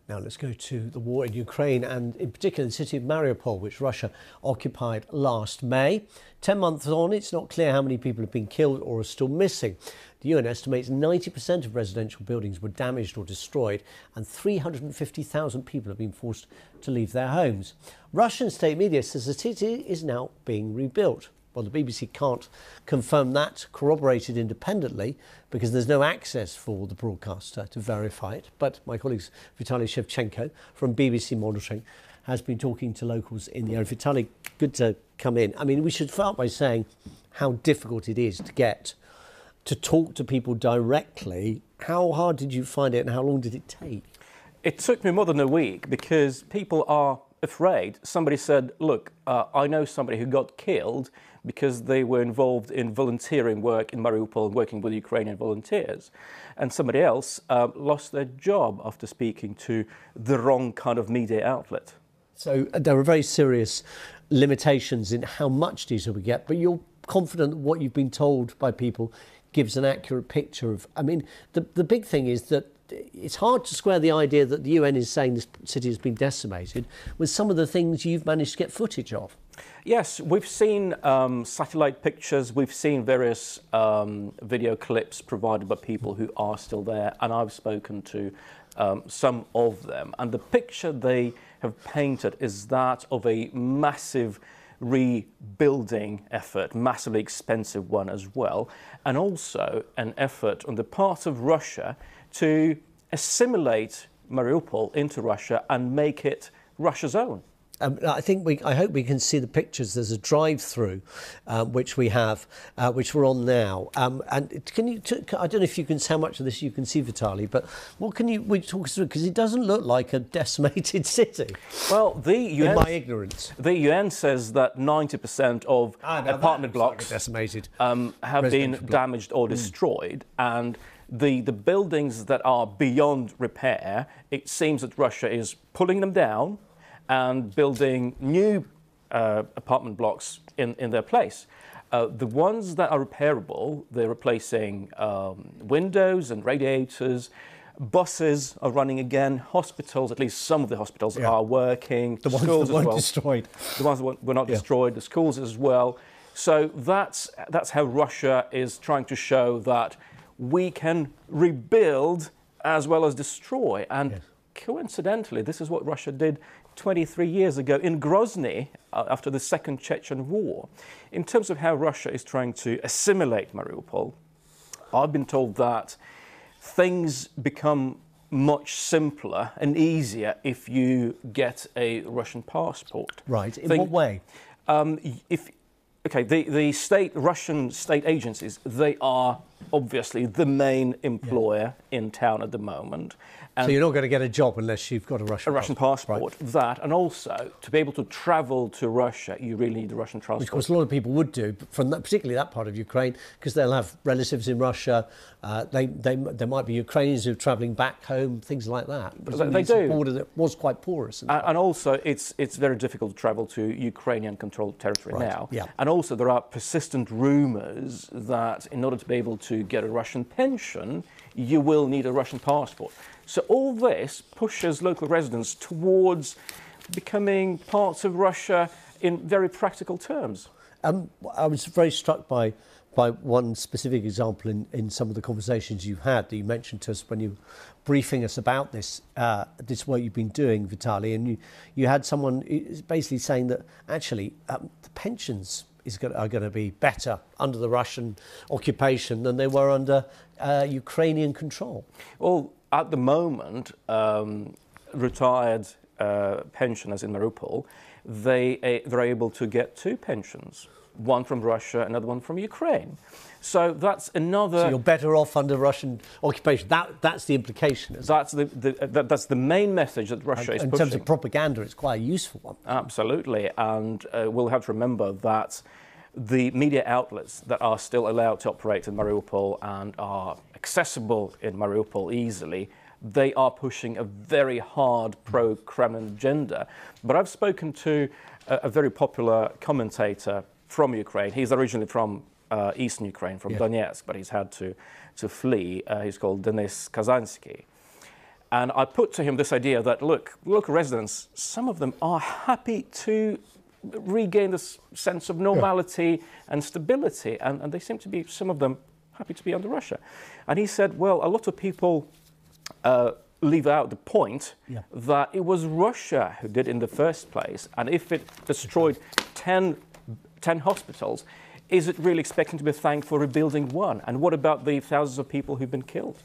Now let's go to the war in Ukraine and in particular the city of Mariupol, which Russia occupied last May. 10 months on, it's not clear how many people have been killed or are still missing. The UN estimates 90% of residential buildings were damaged or destroyed and 350,000 people have been forced to leave their homes. Russian state media says the city is now being rebuilt. Well, the BBC can't confirm that, corroborated independently, because there's no access for the broadcaster to verify it. But my colleague Vitaly Shevchenko from BBC Monitoring has been talking to locals in the area. Vitaly, good to come in. I mean, we should start by saying how difficult it is to talk to people directly. How hard did you find it and how long did it take? It took me more than a week because people are afraid. Somebody said, look, I know somebody who got killed because they were involved in volunteering work in Mariupol, working with Ukrainian volunteers. And somebody else lost their job after speaking to the wrong kind of media outlet. So there are very serious limitations in how much detail we get, but you're confident that what you've been told by people gives an accurate picture of... I mean, the big thing is that it's hard to square the idea that the UN is saying this city has been decimated with some of the things you've managed to get footage of. Yes, we've seen satellite pictures, we've seen various video clips provided by people who are still there, and I've spoken to some of them. And the picture they have painted is that of a massive rebuilding effort, massively expensive one as well, and also an effort on the part of Russia to assimilate Mariupol into Russia and make it Russia's own. I hope we can see the pictures. There's a drive-through which we have, which we're on now. And can you? I don't know if you can. How much of this you can see, Vitaly? But what can you talk us through? Because it doesn't look like a decimated city. Well, the UN, in my ignorance, the UN says that 90% of apartment blocks like decimated have been damaged or destroyed, and the buildings that are beyond repair, it seems that Russia is pulling them down and building new apartment blocks in their place. The ones that are repairable, they're replacing windows and radiators. Buses are running again. Hospitals, at least some of the hospitals, are working. The ones that weren't destroyed. The ones that were not destroyed, the schools as well. So that's how Russia is trying to show that we can rebuild as well as destroy. And coincidentally, this is what Russia did 23 years ago in Grozny after the Second Chechen War. In terms of how Russia is trying to assimilate Mariupol, I've been told that things become much simpler and easier if you get a Russian passport. Right. In what way? The Russian state agencies, they are obviously the main employer in town at the moment. And so you're not going to get a job unless you've got a Russian passport. Right. That, and also to be able to travel to Russia, you really need a Russian passport. Which, of course, a lot of people would do, from that, particularly that part of Ukraine, because they'll have relatives in Russia. There might be Ukrainians who are travelling back home, things like that. But they do. A border that was quite porous. And also, it's very difficult to travel to Ukrainian-controlled territory now. Yeah. And also, there are persistent rumours that in order to be able to get a Russian pension, you will need a Russian passport. So all this pushes local residents towards becoming parts of Russia in very practical terms. I was very struck by one specific example in some of the conversations you had that you mentioned to us when you were briefing us about this work you've been doing, Vitaly, and you had someone basically saying that actually the pensions are going to be better under the Russian occupation than they were under Ukrainian control. Well, at the moment, retired pensioners in Mariupol, they're able to get two pensions, one from Russia, another one from Ukraine. So that's another... So you're better off under Russian occupation. That's the implication. That's the main message that Russia is pushing. In terms of propaganda, it's quite a useful one. Absolutely. And we'll have to remember that the media outlets that are still allowed to operate in Mariupol and are accessible in Mariupol easily, they are pushing a very hard pro-Kremlin agenda. But I've spoken to a very popular commentator from Ukraine. He's originally from eastern Ukraine, from Donetsk, but he's had to flee. He's called Denis Kazansky. And I put to him this idea that, look, local residents, some of them are happy to regain this sense of normality and stability, and they seem to be, some of them, happy to be under Russia. And he said, well, a lot of people leave out the point that it was Russia who did in the first place, and if it destroyed 10 hospitals, is it really expecting to be thanked for rebuilding one? And what about the thousands of people who've been killed?